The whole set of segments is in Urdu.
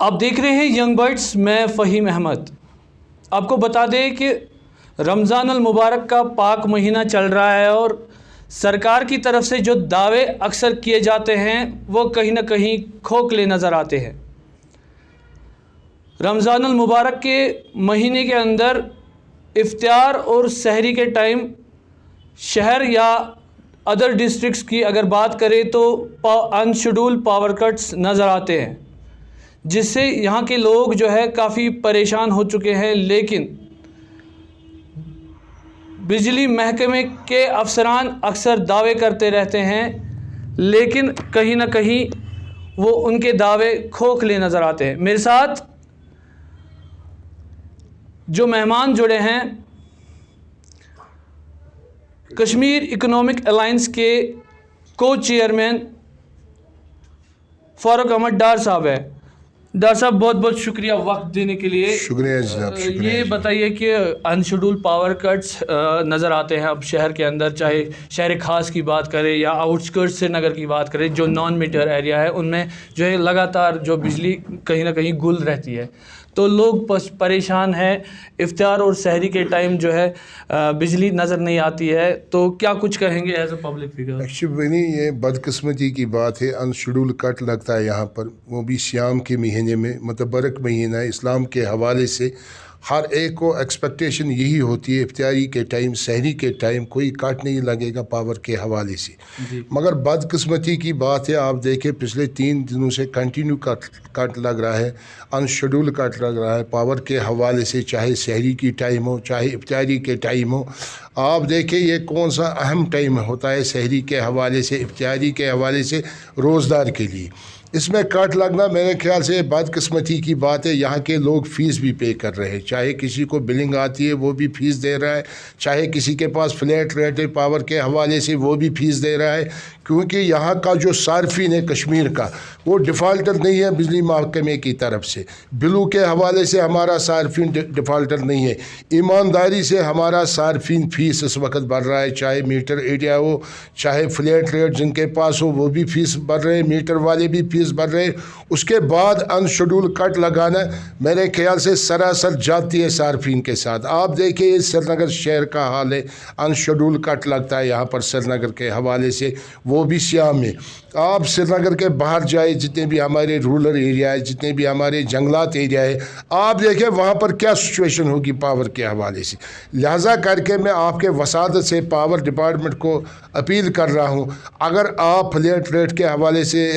آپ دیکھ رہے ہیں ینگ بائٹس، میں فہیم احمد۔ آپ کو بتا دیں کہ رمضان المبارک کا پاک مہینہ چل رہا ہے اور سرکار کی طرف سے جو دعوے اکثر کیے جاتے ہیں وہ کہیں نہ کہیں کھوکھلے نظر آتے ہیں۔ رمضان المبارک کے مہینے کے اندر افطار اور سحری کے ٹائم شہر یا ادر ڈسٹرکٹس کی اگر بات کریں تو ان شیڈول پاور کٹس نظر آتے ہیں، جس سے یہاں کے لوگ جو ہے کافی پریشان ہو چکے ہیں۔ لیکن بجلی محکمے کے افسران اکثر دعوے کرتے رہتے ہیں، لیکن کہیں نہ کہیں وہ ان کے دعوے کھوکھلے نظر آتے ہیں۔ میرے ساتھ جو مہمان جڑے ہیں کشمیر اکنامک الائنس کے کو چیئرمین فاروق احمد ڈار صاحب ہے۔ ڈار صاحب بہت بہت شکریہ وقت دینے کے لیے۔ شکریہ جناب۔ یہ بتائیے کہ ان شیڈول پاور کٹس نظر آتے ہیں اب شہر کے اندر، چاہے شہر خاص کی بات کریں یا آؤٹ اسکرٹ سری نگر کی بات کریں، جو نان میٹر ایریا ہے ان میں جو ہے لگاتار جو بجلی کہیں نہ کہیں گل رہتی ہے، تو لوگ پریشان ہیں۔ افطار اور سحری کے ٹائم جو ہے بجلی نظر نہیں آتی ہے، تو کیا کچھ کہیں گے as a public figure? Actually یہ بدقسمتی کی بات ہے، ان شیڈول کٹ لگتا ہے یہاں پر، وہ بھی سیام کے مہینے میں، متبرک مہینہ ہے اسلام کے حوالے سے۔ ہر ایک کو ایکسپیکٹیشن یہی ہوتی ہے افطاری کے ٹائم، سحری کے ٹائم کوئی کٹ نہیں لگے گا پاور کے حوالے سے۔ مگر بدقسمتی کی بات ہے، آپ دیکھیں پچھلے 3 دنوں سے کنٹینیو کٹ لگ رہا ہے، ان شیڈول کٹ لگ رہا ہے پاور کے حوالے سے، چاہے سحری کی ٹائم ہو چاہے افطاری کے ٹائم ہو۔ آپ دیکھیں یہ کون سا اہم ٹائم ہوتا ہے سحری کے حوالے سے، افطاری کے حوالے سے، روزدار کے لیے۔ اس میں کٹ لگنا میرے خیال سے بدقسمتی کی بات ہے۔ یہاں کے لوگ فیس بھی پے کر رہے ہیں، چاہے کسی کو بلنگ آتی ہے وہ بھی فیس دے رہا ہے، چاہے کسی کے پاس فلیٹ ریٹ ہے پاور کے حوالے سے وہ بھی فیس دے رہا ہے، کیونکہ یہاں کا جو صارفین ہے کشمیر کا وہ ڈیفالٹر نہیں ہے بجلی محکمے کی طرف سے، بلوں کے حوالے سے ہمارا صارفین ڈیفالٹر نہیں ہے۔ ایمانداری سے ہمارا صارفین فیس اس وقت بھر رہا ہے، چاہے میٹر ایریا ہو چاہے فلیٹ ریٹ جن کے پاس ہو وہ بھی فیس بھر رہے ہیں، میٹر والے بھی فیس بھر رہے ہیں۔ اس کے بعد ان شیڈول کٹ لگانا میرے خیال سے سراسر جاتی ہے صارفین کے ساتھ۔ آپ دیکھیں یہ سری نگر شہر کا حال ہے، ان شیڈول کٹ لگتا ہے یہاں پر سری نگر کے حوالے سے، وہ بھی سیام میں۔ آپ سری نگر کے باہر جائے، جتنے بھی ہمارے رورل ایریا ہے، جتنے بھی ہمارے جنگلات ایریا ہے، آپ دیکھیں وہاں پر کیا سچویشن ہوگی پاور کے حوالے سے۔ لہٰذا کر کے میں آپ کے وسادت سے پاور ڈپارٹمنٹ کو اپیل کر رہا ہوں، اگر آپ فلیٹ ریٹ کے حوالے سے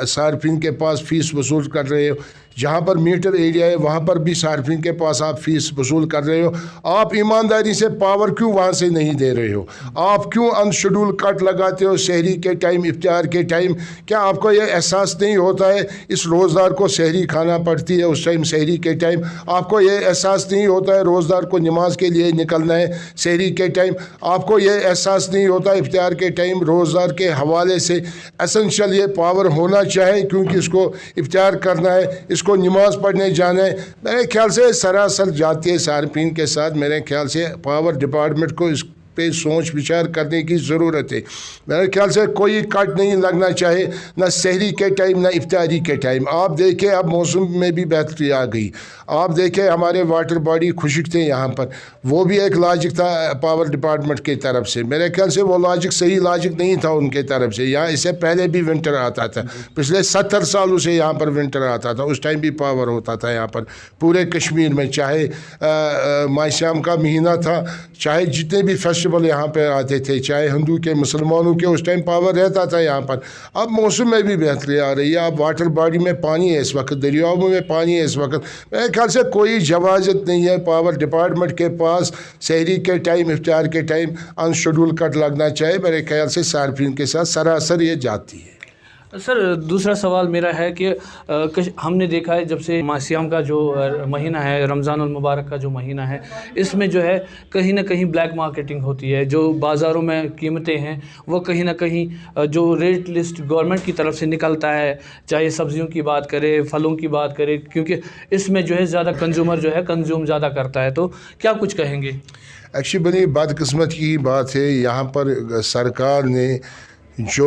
صارفین کے پاس فیس وصول کر رہے ہو، جہاں پر میٹر ایریا ہے وہاں پر بھی صارفین کے پاس آپ فیس وصول کر رہے ہو، آپ ایمانداری سے پاور کیوں وہاں سے نہیں دے رہے ہو؟ آپ کیوں ان شیڈول کٹ لگاتے ہو سحری کے ٹائم، افطار کے ٹائم؟ کیا آپ کو یہ احساس نہیں ہوتا ہے اس روزدار کو سحری کھانا پڑتی ہے اس ٹائم، سحری کے ٹائم؟ آپ کو یہ احساس نہیں ہوتا ہے روزدار کو نماز کے لیے نکلنا ہے سحری کے ٹائم؟ آپ کو یہ احساس نہیں ہوتا افطار کے ٹائم روزدار کے حوالے سے اسینشل یہ پاور ہونا چاہے، کیونکہ اس کو افطار کرنا ہے، اس کو نماز پڑھنے جانا ہے؟ میرے خیال سے سراسر جاتی ہے صارفین کے ساتھ۔ میرے خیال سے پاور ڈپارٹمنٹ کو اس پہ سوچ وچار کرنے کی ضرورت ہے۔ میرے خیال سے کوئی کٹ نہیں لگنا چاہے، نہ سحری کے ٹائم نہ افطاری کے ٹائم۔ آپ دیکھیں اب موسم میں بھی بہتری آ گئی، آپ دیکھیں ہمارے واٹر باڈی خشک تھے یہاں پر، وہ بھی ایک لاجک تھا پاور ڈپارٹمنٹ کی طرف سے۔ میرے خیال سے وہ لاجک صحیح لاجک نہیں تھا ان کے طرف سے۔ یہاں اس سے پہلے بھی ونٹر آتا تھا، پچھلے 70 سالوں سے یہاں پر ونٹر آتا تھا، اس ٹائم بھی پاور ہوتا تھا یہاں پر پورے کشمیر میں، چاہے ماہ سیام کا مہینہ تھا، چاہے جتنے بھی فیسٹیول یہاں پہ آتے تھے، چاہے ہندو کے مسلمانوں کے، اس ٹائم پاور رہتا تھا یہاں پر۔ اب موسم میں بھی بہتری آ رہی ہے، اب واٹر باڈی میں پانی ہے اس وقت، دریاؤں میں پانی ہے اس وقت۔ میرے خیال سے کوئی اجازت نہیں ہے پاور ڈپارٹمنٹ کے پاس سحری کے ٹائم، افطار کے ٹائم ان شیڈول کٹ لگنا چاہے۔ میرے خیال سے صارفین کے ساتھ سراسر یہ جاتی ہے۔ سر دوسرا سوال میرا ہے کہ ہم نے دیکھا ہے جب سے ماہ سیام کا جو مہینہ ہے، رمضان المبارک کا جو مہینہ ہے، اس میں جو ہے کہیں نہ کہیں بلیک مارکیٹنگ ہوتی ہے، جو بازاروں میں قیمتیں ہیں وہ کہیں نہ کہیں جو ریٹ لسٹ گورنمنٹ کی طرف سے نکلتا ہے، چاہے سبزیوں کی بات کرے، پھلوں کی بات کرے، کیونکہ اس میں جو ہے زیادہ کنزیومر جو ہے کنزیوم زیادہ کرتا ہے، تو کیا کچھ کہیں گے؟ ایکچولی بدقسمت کی بات ہے، یہاں پر سرکار نے جو